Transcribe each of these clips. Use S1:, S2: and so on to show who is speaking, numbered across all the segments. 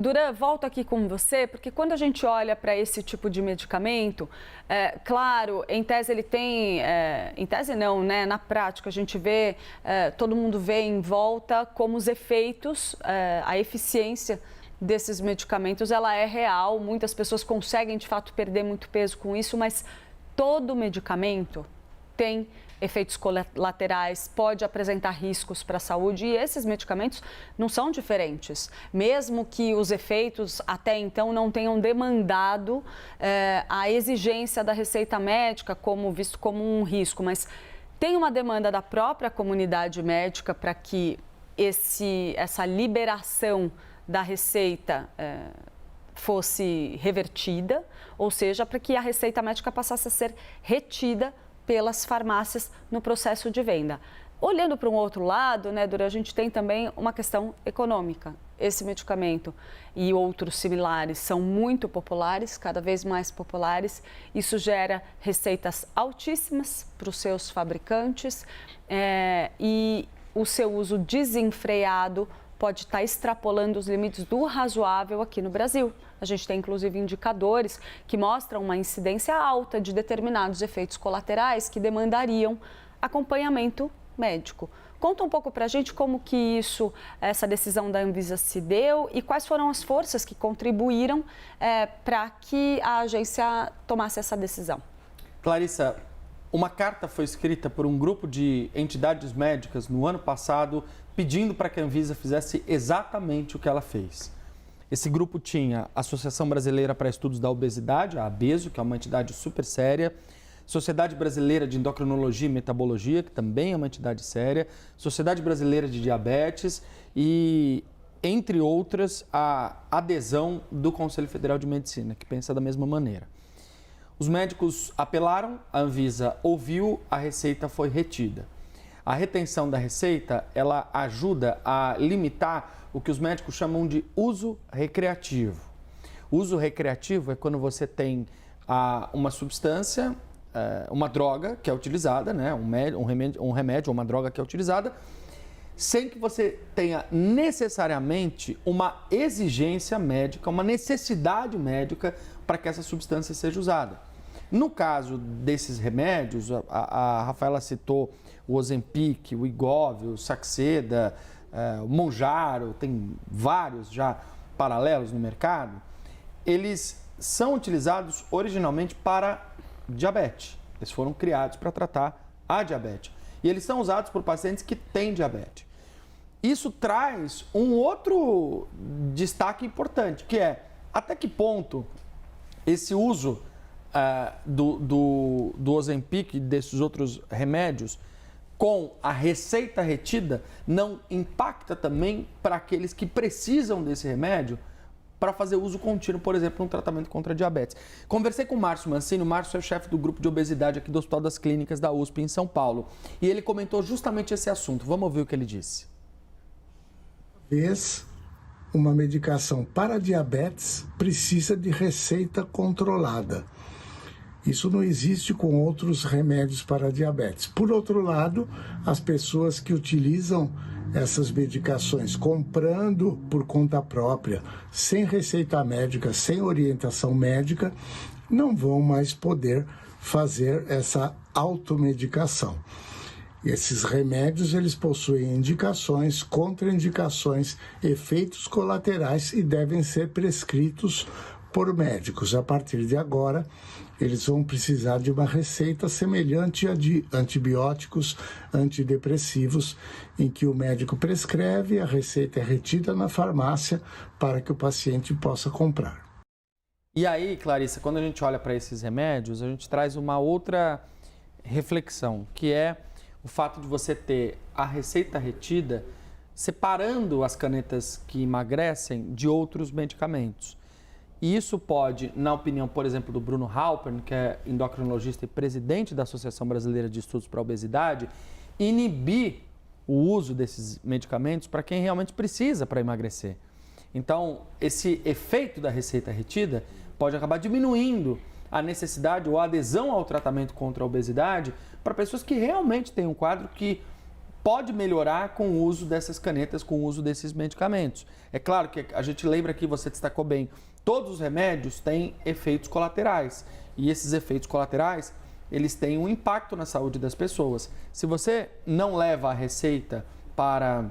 S1: Duran, volto aqui com você, porque quando a gente olha para esse tipo de medicamento, claro, em tese ele tem, em tese não, né? Na prática a gente vê, todo mundo vê em volta como os efeitos, a eficiência desses medicamentos, ela é real, muitas pessoas conseguem de fato perder muito peso com isso, mas todo medicamento tem efeitos colaterais, pode apresentar riscos para a saúde e esses medicamentos não são diferentes. Mesmo que os efeitos até então não tenham demandado a exigência da receita médica como visto como um risco, mas tem uma demanda da própria comunidade médica para que essa liberação da receita fosse revertida, ou seja, para que a receita médica passasse a ser retida pelas farmácias no processo de venda. Olhando para um outro lado, né, Duran, a gente tem também uma questão econômica. Esse medicamento e outros similares são muito populares, cada vez mais populares. Isso gera receitas altíssimas para os seus fabricantes e o seu uso desenfreado pode estar extrapolando os limites do razoável aqui no Brasil. A gente tem, inclusive, indicadores que mostram uma incidência alta de determinados efeitos colaterais que demandariam acompanhamento médico. Conta um pouco para a gente como que essa decisão da Anvisa se deu e quais foram as forças que contribuíram para que a agência tomasse essa decisão.
S2: Clarissa, uma carta foi escrita por um grupo de entidades médicas no ano passado pedindo para que a Anvisa fizesse exatamente o que ela fez. Esse grupo tinha a Associação Brasileira para Estudos da Obesidade, a ABESO, que é uma entidade super séria, Sociedade Brasileira de Endocrinologia e Metabologia, que também é uma entidade séria, Sociedade Brasileira de Diabetes e, entre outras, a adesão do Conselho Federal de Medicina, que pensa da mesma maneira. Os médicos apelaram, a Anvisa ouviu, a receita foi retida. A retenção da receita, ela ajuda a limitar o que os médicos chamam de uso recreativo. Uso recreativo é quando você tem uma substância, uma droga que é utilizada, né? um remédio ou uma droga que é utilizada, sem que você tenha necessariamente uma exigência médica, uma necessidade médica para que essa substância seja usada. No caso desses remédios, a Rafaela citou o Ozempic, o Wegovy, o Saxenda, o Mounjaro, tem vários já paralelos no mercado. Eles são utilizados originalmente para diabetes. Eles foram criados para tratar a diabetes. E eles são usados por pacientes que têm diabetes. Isso traz um outro destaque importante, que é até que ponto esse uso do Ozempic e desses outros remédios com a receita retida não impacta também para aqueles que precisam desse remédio para fazer uso contínuo, por exemplo, no tratamento contra a diabetes. Conversei com o Márcio Mancini, o Márcio é o chefe do grupo de obesidade aqui do Hospital das Clínicas da USP em São Paulo, e ele comentou justamente esse assunto. Vamos ouvir o que ele disse.
S3: Uma medicação para diabetes precisa de receita controlada. Isso não existe com outros remédios para diabetes. Por outro lado, as pessoas que utilizam essas medicações comprando por conta própria, sem receita médica, sem orientação médica, não vão mais poder fazer essa automedicação. Esses remédios, eles possuem indicações, contraindicações, efeitos colaterais e devem ser prescritos por médicos. A partir de agora, eles vão precisar de uma receita semelhante à de antibióticos, antidepressivos, em que o médico prescreve, a receita é retida na farmácia para que o paciente possa comprar.
S2: E aí, Clarissa, quando a gente olha para esses remédios, a gente traz uma outra reflexão, que é o fato de você ter a receita retida separando as canetas que emagrecem de outros medicamentos. E isso pode, na opinião, por exemplo, do Bruno Halpern, que é endocrinologista e presidente da Associação Brasileira de Estudos para a Obesidade, inibir o uso desses medicamentos para quem realmente precisa para emagrecer. Então, esse efeito da receita retida pode acabar diminuindo a necessidade ou a adesão ao tratamento contra a obesidade para pessoas que realmente têm um quadro que pode melhorar com o uso dessas canetas, com o uso desses medicamentos. É claro que a gente lembra que você destacou bem, todos os remédios têm efeitos colaterais. E esses efeitos colaterais, eles têm um impacto na saúde das pessoas. Se você não leva a receita para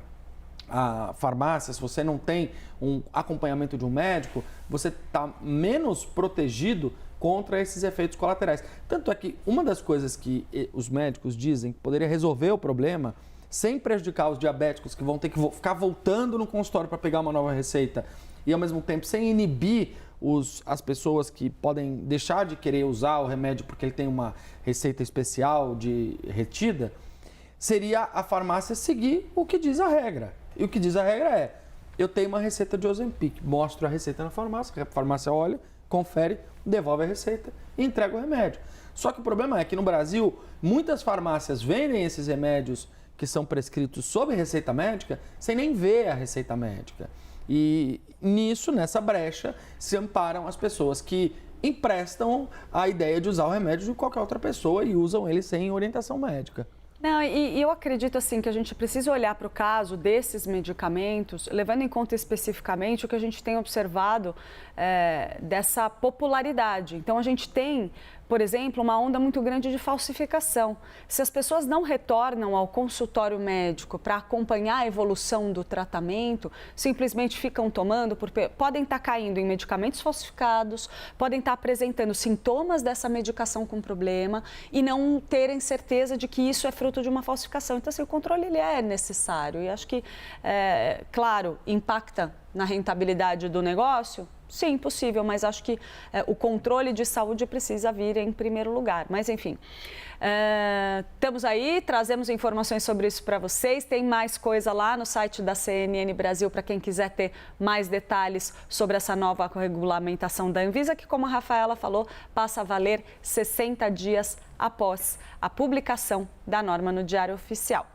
S2: a farmácia, se você não tem um acompanhamento de um médico, você está menos protegido contra esses efeitos colaterais. Tanto é que uma das coisas que os médicos dizem que poderia resolver o problema, sem prejudicar os diabéticos que vão ter que ficar voltando no consultório para pegar uma nova receita e ao mesmo tempo sem inibir as pessoas que podem deixar de querer usar o remédio porque ele tem uma receita especial de retida, seria a farmácia seguir o que diz a regra. E o que diz a regra é, eu tenho uma receita de Ozempic, mostro a receita na farmácia, a farmácia olha, confere, devolve a receita e entrega o remédio. Só que o problema é que no Brasil, muitas farmácias vendem esses remédios que são prescritos sob receita médica, sem nem ver a receita médica. E nessa brecha, se amparam as pessoas que emprestam a ideia de usar o remédio de qualquer outra pessoa e usam ele sem orientação médica.
S1: Não, e eu acredito assim que a gente precisa olhar para o caso desses medicamentos, levando em conta especificamente o que a gente tem observado dessa popularidade. Então, a gente tem, por exemplo, uma onda muito grande de falsificação. Se as pessoas não retornam ao consultório médico para acompanhar a evolução do tratamento, simplesmente ficam tomando, porque podem estar caindo em medicamentos falsificados, podem estar apresentando sintomas dessa medicação com problema e não terem certeza de que isso é fruto de uma falsificação. Então, assim, o controle ele é necessário e acho que, claro, impacta na rentabilidade do negócio. Sim, possível, mas acho que o controle de saúde precisa vir em primeiro lugar. Mas, enfim, estamos aí, trazemos informações sobre isso para vocês. Tem mais coisa lá no site da CNN Brasil para quem quiser ter mais detalhes sobre essa nova regulamentação da Anvisa, que, como a Rafaela falou, passa a valer 60 dias após a publicação da norma no Diário Oficial.